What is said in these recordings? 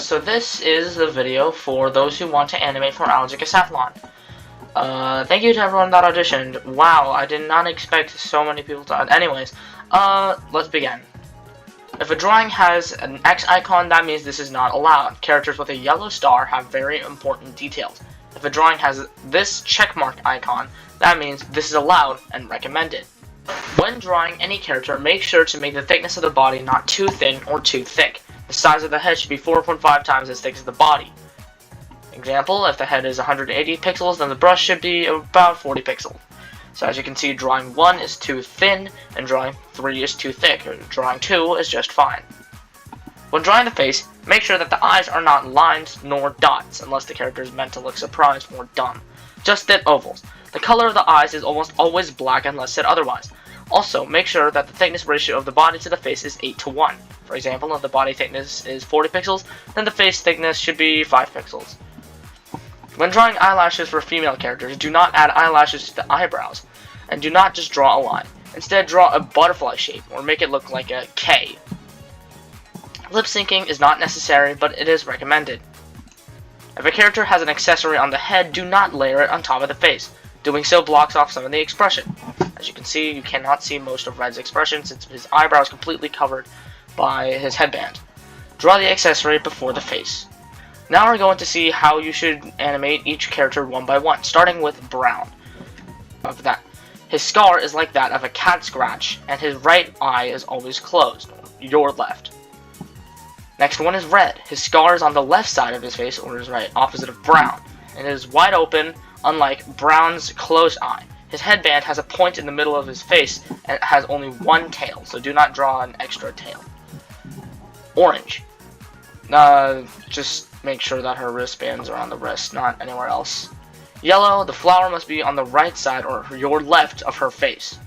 So this is the video for those who want to animate for Algicosathlon. Thank you to everyone that auditioned. Wow, I did not expect so many people to. Anyways, let's begin. If a drawing has an X icon, that means this is not allowed. Characters with a yellow star have very important details. If a drawing has this checkmark icon, that means this is allowed and recommended. When drawing any character, make sure to make the thickness of the body not too thin or too thick. The size of the head should be 4.5 times as thick as the body. Example, if the head is 180 pixels, then the brush should be about 40 pixels. So as you can see, drawing 1 is too thin, and drawing 3 is too thick, or drawing 2 is just fine. When drawing the face, make sure that the eyes are not lines nor dots, unless the character is meant to look surprised or dumb. Just thin ovals. The color of the eyes is almost always black unless said otherwise. Also, make sure that the thickness ratio of the body to the face is 8:1. For example, if the body thickness is 40 pixels, then the face thickness should be 5 pixels. When drawing eyelashes for female characters, do not add eyelashes to the eyebrows, and do not just draw a line. Instead, draw a butterfly shape, or make it look like a K. Lip syncing is not necessary, but it is recommended. If a character has an accessory on the head, do not layer it on top of the face. Doing so blocks off some of the expression. As you can see, you cannot see most of Red's expression since his eyebrow is completely covered by his headband. Draw the accessory before the face. Now we're going to see how you should animate each character one by one, starting with Brown. His scar is like that of a cat scratch, and his right eye is always closed, your left. Next one is Red. His scar is on the left side of his face, or his right, opposite of Brown, and it is wide open, unlike Brown's closed eye. His headband has a point in the middle of his face, and it has only one tail, so do not draw an extra tail. Orange. Just make sure that her wristbands are on the wrist, not anywhere else. Yellow, the flower must be on the right side or your left of her face.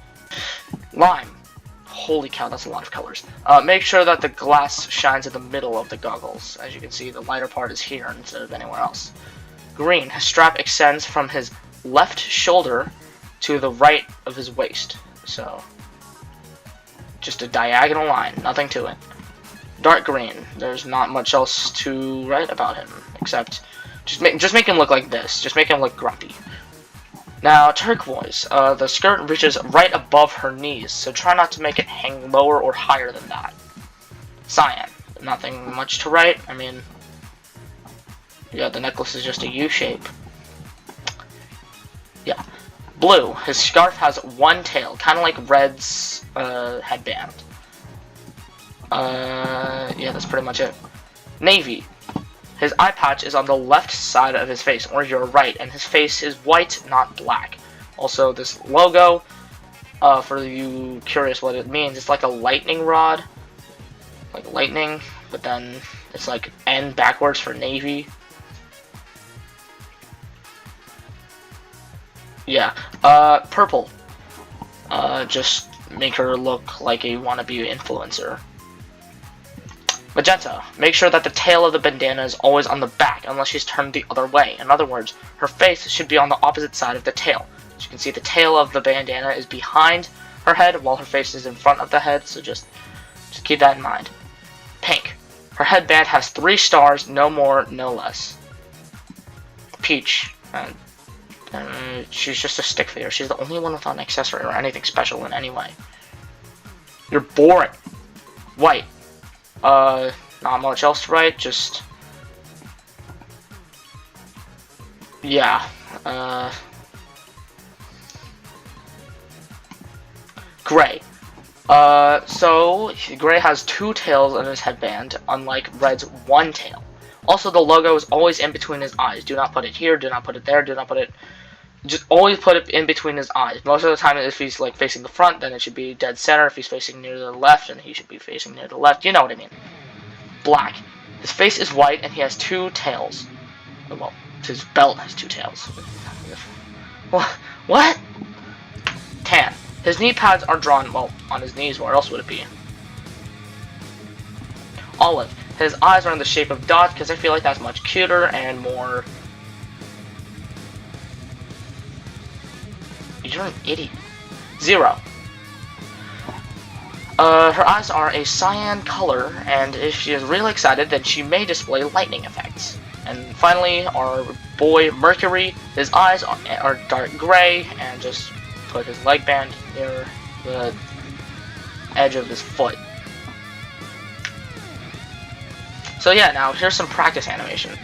Lime. Holy cow, that's a lot of colors. Make sure that the glass shines in the middle of the goggles. As you can see, the lighter part is here instead of anywhere else. Green. His strap extends from his left shoulder to the right of his waist. So, just a diagonal line, nothing to it. Dark green. There's not much else to write about him, except just make him look like this. Just make him look grumpy. Now, turquoise. The skirt reaches right above her knees, so try not to make it hang lower or higher than that. Cyan. Nothing much to write. I mean, yeah, the necklace is just a U shape. Yeah. Blue. His scarf has one tail, kind of like Red's headband. Yeah, that's pretty much it. Navy. His eye patch is on the left side of his face, or your right, and his face is white, not black. Also, this logo, for you curious what it means, it's like a lightning rod. Like lightning, but then it's like N backwards for Navy. Yeah. Purple. Just make her look like a wannabe influencer. Magenta. Make sure that the tail of the bandana is always on the back unless she's turned the other way. In other words, her face should be on the opposite side of the tail. As you can see, the tail of the bandana is behind her head while her face is in front of the head, so just keep that in mind. Pink. Her headband has 3 stars, no more, no less. Peach. She's just a stick figure. She's the only one without an accessory or anything special in any way. You're boring. White. Not much else to write, just... yeah, Gray. So, Gray has 2 tails on his headband, unlike Red's 1 tail. Also, the logo is always in between his eyes. Do not put it here, do not put it there, do not put it... just always put it in between his eyes. Most of the time, if he's like facing the front, then it should be dead center. If he's facing near the left, then he should be facing near the left. You know what I mean. Black. His face is white, and he has 2 tails. Well, his belt has 2 tails. What? Tan. His knee pads are drawn, well, on his knees. Where else would it be? Olive. His eyes are in the shape of dots, because I feel like that's much cuter and more... You're an idiot. 0. Her eyes are a cyan color, and if she is really excited, then she may display lightning effects. And finally, our boy Mercury, his eyes are dark gray, and just put his leg band near the edge of his foot. So yeah, now here's some practice animation.